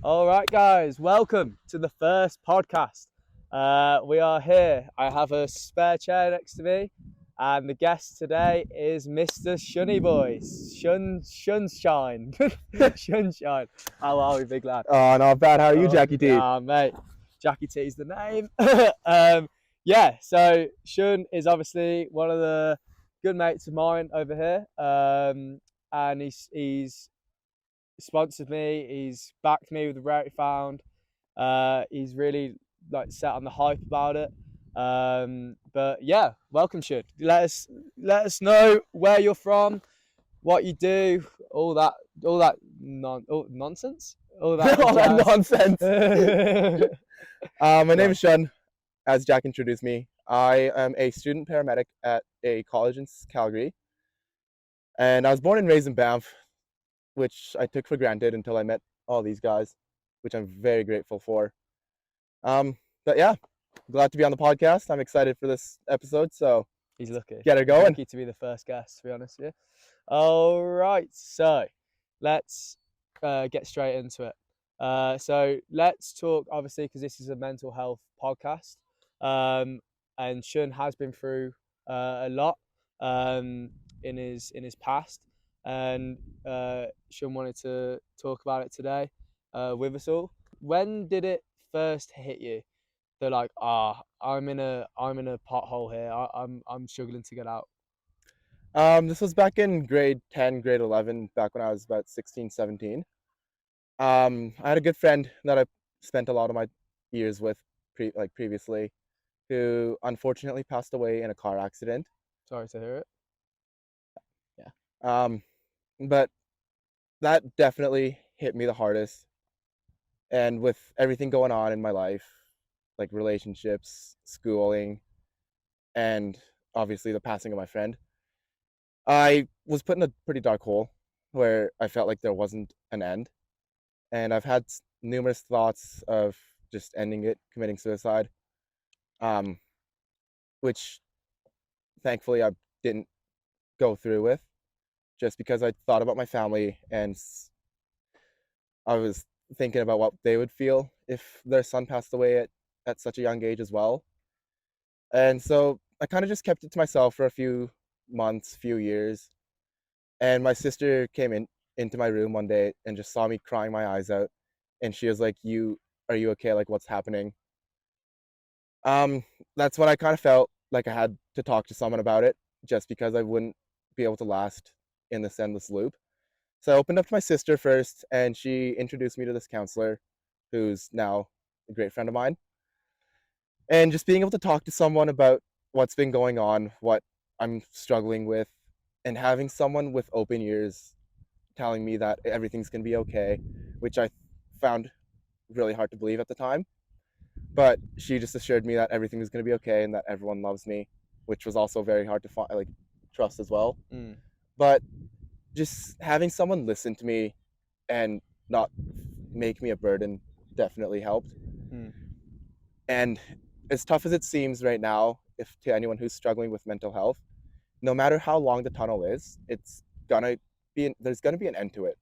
All right, guys, welcome to the first podcast. We are here. I have a spare chair next to me, and the guest today is Mr. Shunny Boys. Shunshine. Shunshine. How are we, big lad? Oh, not bad. How are you, Jackie T? Mate. Jackie T's the name. Yeah, so Shun is obviously one of the good mates of mine over here. And he's sponsored me. He's backed me with the Rarity Found. He's really set on the hype about it. But yeah, welcome, Shun. Let us know where you're from, what you do, all that nonsense, all that All that nonsense. My name is Shun, as Jack introduced me. I am a student paramedic at a college in Calgary, and I was born and raised in Banff, which I took for granted until I met all these guys, which I'm very grateful for. But yeah, glad to be on the podcast. I'm excited for this episode, so he's lucky. Get her going. He's lucky to be the first guest, to be honest with you. All right, so let's get straight into it. So let's talk, obviously, because this is a mental health podcast. And Shun has been through a lot in his past, and Shun wanted to talk about it today with us all. When did it first hit you? They're like, I'm in a pothole here. I'm struggling to get out. This was back in grade 10, grade 11, back when I was about 16, 17. I had a good friend that I spent a lot of my years with previously, who unfortunately passed away in a car accident. Sorry to hear it. Yeah. But that definitely hit me the hardest. And with everything going on in my life, like relationships, schooling, and obviously the passing of my friend, I was put in a pretty dark hole where I felt like there wasn't an end. And I've had numerous thoughts of just ending it, committing suicide, which thankfully I didn't go through with, just because I thought about my family and I was thinking about what they would feel if their son passed away at such a young age as well. And so I kind of just kept it to myself for a few months, few years. And my sister came into my room one day and just saw me crying my eyes out. And she was like, are you okay? Like, what's happening? That's when I kind of felt like I had to talk to someone about it, just because I wouldn't be able to last in this endless loop. So I opened up to my sister first, and she introduced me to this counselor who's now a great friend of mine. And just being able to talk to someone about what's been going on, what I'm struggling with, and having someone with open ears telling me that everything's going to be okay, which I found really hard to believe at the time. But she just assured me that everything was going to be okay and that everyone loves me, which was also very hard to trust as well. But just having someone listen to me and not make me a burden definitely helped. And as tough as it seems right now, if to anyone who's struggling with mental health, no matter how long the tunnel is, there's gonna be an end to it,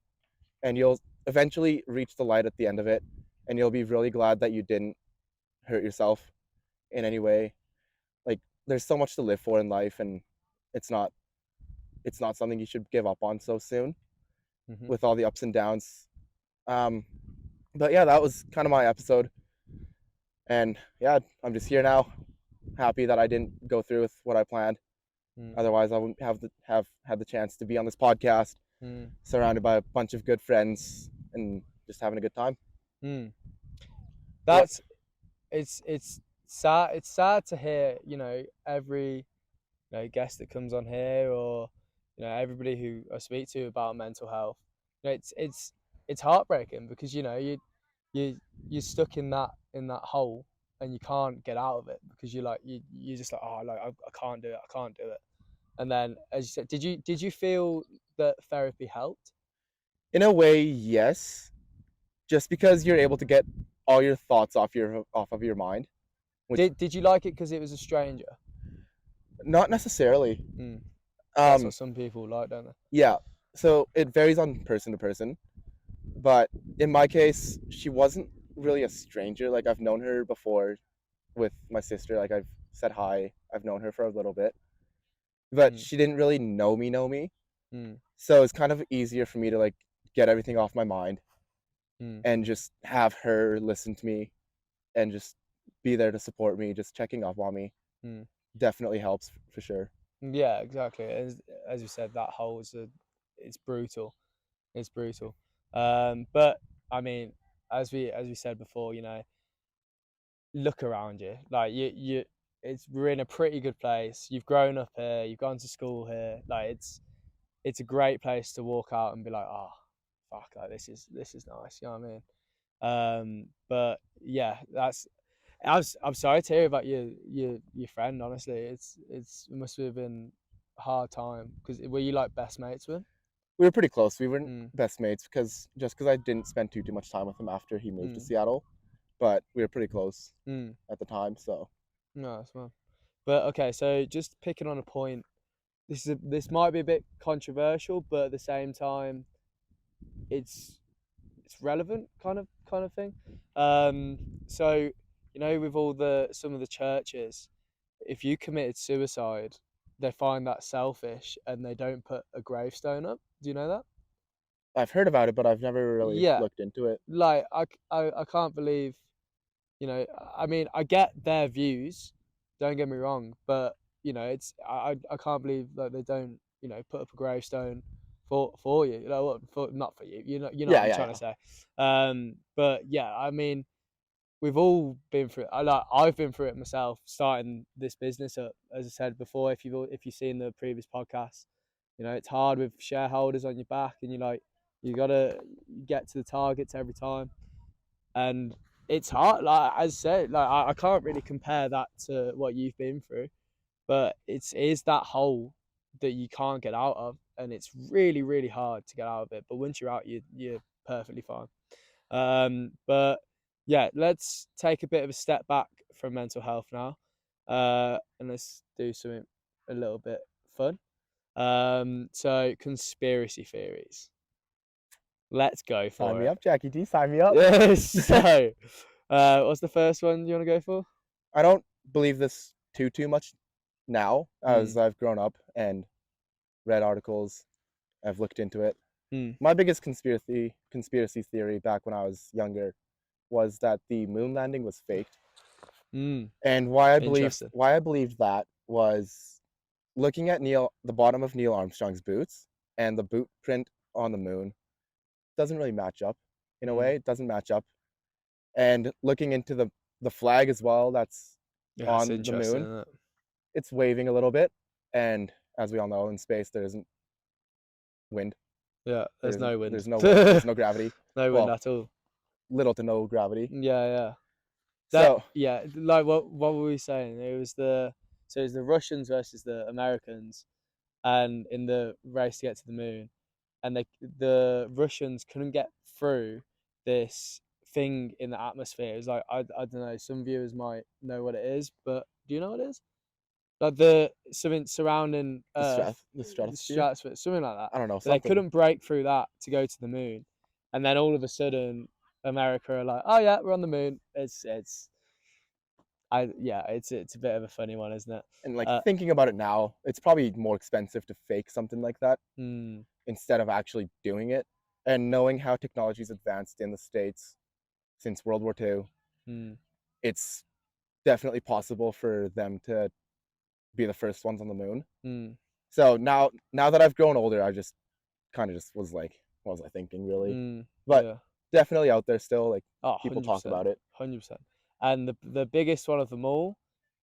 and you'll eventually reach the light at the end of it, and you'll be really glad that you didn't hurt yourself in any way. Like, there's so much to live for in life, and it's not something you should give up on so soon, with all the ups and downs. But yeah, that was kind of my episode, and yeah, I'm just here now, happy that I didn't go through with what I planned. Otherwise I wouldn't have had the chance to be on this podcast, surrounded by a bunch of good friends and just having a good time. It's sad. It's sad to hear, every guest that comes on here, or everybody who I speak to about mental health. It's heartbreaking, because you're stuck in that hole, and you can't get out of it, because you're just like, I can't do it. And then, as you said, did you feel that therapy helped? In a way, yes, just because you're able to get all your thoughts off of your mind. Did you like it because it was a stranger? Not necessarily. That's what some people like, don't they? Yeah, so it varies on person to person, But in my case, she wasn't really a stranger. Like, I've known her before with my sister. Like, I've said hi. I've known her for a little bit, but Mm. she didn't really know me. Mm. So it's kind of easier for me to like get everything off my mind Mm. and just have her listen to me and just be there to support me, just checking up on me. Mm. Definitely helps for sure. Yeah, exactly. As you said, that it's brutal. It's brutal. But I mean, as we said before, look around you. Like we're in a pretty good place. You've grown up here. You've gone to school here. Like it's a great place to walk out and be like, oh, fuck, like this is nice. You know what I mean? But yeah, I'm sorry to hear about your friend. Honestly, it must have been a hard time because were you like best mates with him? We were pretty close. We weren't Mm. best mates because I didn't spend too much time with him after he moved to Mm. Seattle, but we were pretty close Mm. at the time. So No, that's well. But okay, so just picking on a point. This might be a bit controversial, but at the same time, it's it's relevant kind of thing. So with all the some of the churches, if you committed suicide, they find that selfish and they don't put a gravestone up. Do you know that? I've heard about it, but I've never really Yeah, looked into it. like I can't believe, I mean, I get their views, don't get me wrong, but it's I can't believe that they don't put up a gravestone for you, for not for you, you know what Yeah, I'm yeah, trying to yeah. say. But yeah, I mean, we've all been through it. I've been through it myself, starting this business up. As I said before, if you've seen the previous podcast, it's hard with shareholders on your back, and you gotta get to the targets every time, and it's hard. Like as I said, like I can't really compare that to what you've been through, but it is that hole that you can't get out of, and it's really really hard to get out of it. But once you're out, you're perfectly fine. But yeah, let's take a bit of a step back from mental health now, and let's do something a little bit fun. So conspiracy theories. Let's go Sign for me it. up, Jackie D. Sign me up. So, what's the first one you want to go for? I don't believe this too much now Mm. as I've grown up and read articles. I've looked into it. Mm. My biggest conspiracy theory back when I was younger was that the moon landing was faked. Mm. And Interesting. why I believed that was looking at the bottom of Neil Armstrong's boots and the boot print on the moon doesn't really match up in a Mm. way. It doesn't match up. And looking into the flag as well that's Yeah, that's on the interesting, moon, isn't it? it's waving a little bit. And as we all know, in space there isn't wind. Yeah, there's no wind. There's no wind. There's no gravity. No wind Well, at all. little to no gravity. Yeah, yeah. So Like what were we saying? It was the Russians versus the Americans, and in the race to get to the moon, and the Russians couldn't get through this thing in the atmosphere. It was like I don't know. Some viewers might know what it is, but do you know what it is? Like the something surrounding Earth, the the stratosphere. stratosphere, something like that. I don't know, But they something. couldn't break through that to go to the moon, and then all of a sudden, America are like, "Oh yeah, we're on the moon." It's a bit of a funny one, isn't it? And like Uh, thinking about it now, it's probably more expensive to fake something like that mm, instead of actually doing it. And knowing how technology's advanced in the States since World War II, mm, it's definitely possible for them to be the first ones on the moon. mm, So now that I've grown older, I just kind of just was like, what was I thinking really? But yeah. definitely out there still, like Oh, people 100%, talk about it. 100%. And the biggest one of them all,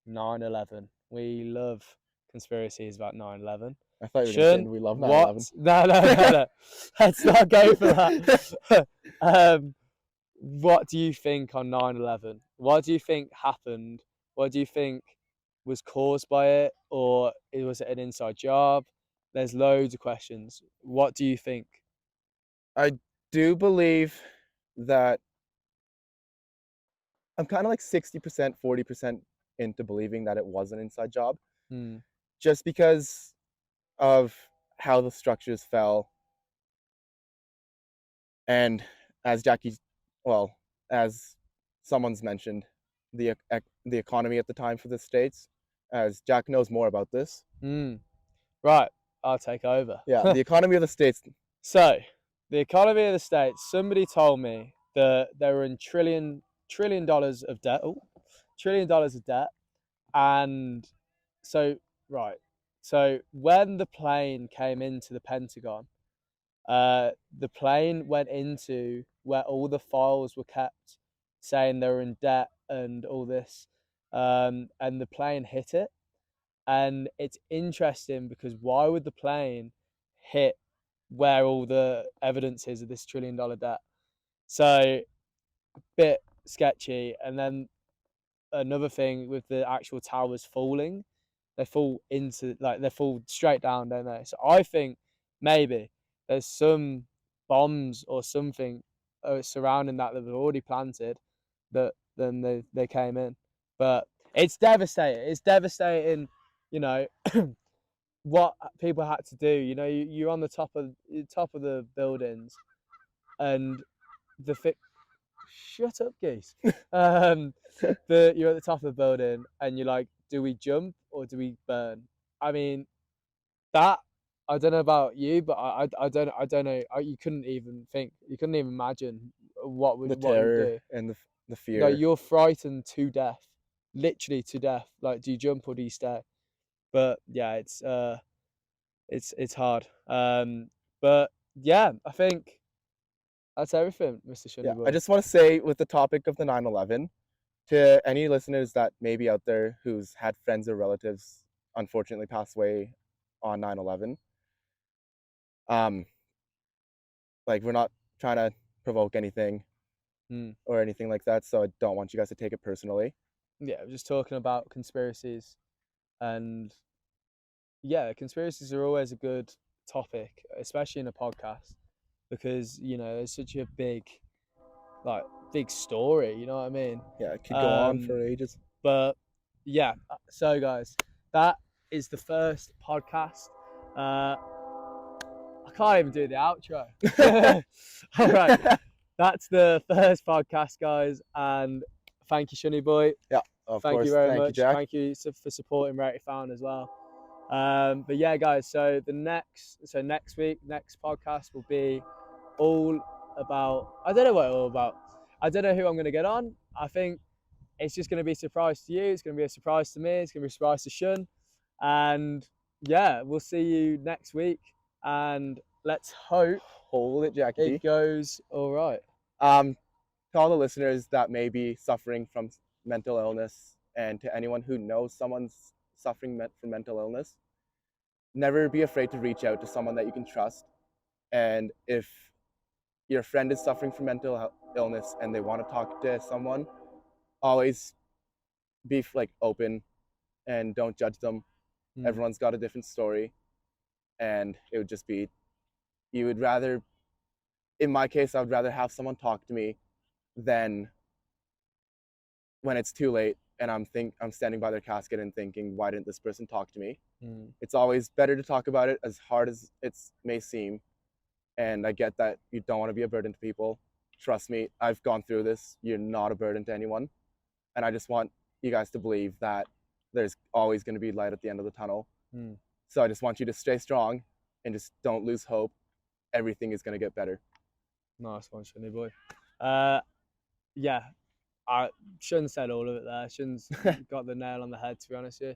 9/11. We love conspiracies about 9/11. I thought you were gonna say Shun, we love what? 9/11. No, no, no, no. Let's not go for that. What do you think on 9/11? What do you think happened? What do you think was caused by it? Or was it an inside job? There's loads of questions. What do you think? I do believe that I'm kind of like 60%, 40% into believing that it was an inside job Hmm. just because of how the structures fell and as well, as someone's mentioned, the economy at the time for the states, as Jack knows more about this. Right, I'll take over. Yeah, the economy of the states. So, the economy of the states. Somebody told me that they were in trillion dollars of debt. Oh, $1 trillion of debt, and so right. So when the plane came into the Pentagon, the plane went into where all the files were kept, saying they were in debt and all this, and the plane hit it. And it's interesting because why would the plane hit where all the evidence is of this $1 trillion debt? So, bit sketchy. And then another thing with the actual towers falling, they fall into, like, they fall straight down, don't they? So I think maybe there's some bombs or something surrounding that that were already planted, that then they came in. But it's devastating. It's devastating, you know, what people had to do. You know, you're on the top of the buildings, and the shut up, geese. You're at the top of the building, and you're like, do we jump or do we burn? I mean, that, I don't know about you, but I don't know. You couldn't even think. You couldn't even imagine what The you would terror do. and the No, fear. you're frightened to death, literally to death. Like, do you jump or do you stay? But yeah, it's hard. But yeah, I think that's everything, Mr. Yeah, Shunny I boy. just want to say with the topic of the 9/11, to any listeners that may be out there who's had friends or relatives unfortunately pass away on 9/11, like, we're not trying to provoke anything or anything like that, so I don't want you guys to take it personally. Yeah, we're just talking about conspiracies, and yeah, conspiracies are always a good topic, especially in a podcast, because it's such a big story. You know what I mean? Yeah, it could go on for ages. But yeah, so guys, that is the first podcast. I can't even do the outro. All right, that's the first podcast, guys, and thank you, Shunny boy. Yeah, of Thank you course. very Thank you, much. Jack. Thank you for supporting Rarity Found as well. But yeah, guys, so next week, next podcast will be all about, I don't know what it's all about. I don't know who I'm going to get on. I think it's just going to be a surprise to you. It's going to be a surprise to me. It's going to be a surprise to Shun. And yeah, we'll see you next week. And let's hope Hold it, Jackie. it goes all right. To all the listeners that may be suffering from mental illness, and to anyone who knows someone's suffering from mental illness, never be afraid to reach out to someone that you can trust. And if your friend is suffering from mental illness and they want to talk to someone, always be open and don't judge them. Everyone's got a different story, and it would just be, you would rather, in my case, I would rather have someone talk to me than when it's too late and I'm standing by their casket and thinking, why didn't this person talk to me? It's always better to talk about it, as hard as it may seem. And I get that you don't want to be a burden to people. Trust me, I've gone through this. You're not a burden to anyone. And I just want you guys to believe that there's always going to be light at the end of the tunnel. So I just want you to stay strong and just don't lose hope. Everything is going to get better. Nice one, Shunny boy. Yeah, Shun said all of it there. Shun's got the nail on the head, to be honest with you.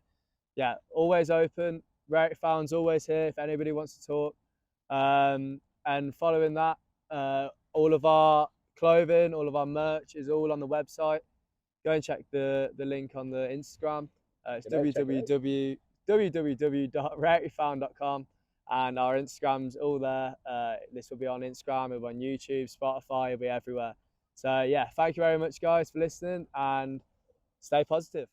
Yeah, always open. Rarity Found's always here if anybody wants to talk. And following that, all of our clothing, all of our merch is all on the website. Go and check the link on the Instagram. It's www.rarityfound.com, and our Instagram's all there. This will be on Instagram, it'll be on YouTube, Spotify, it'll be everywhere. So yeah, thank you very much, guys, for listening, and stay positive.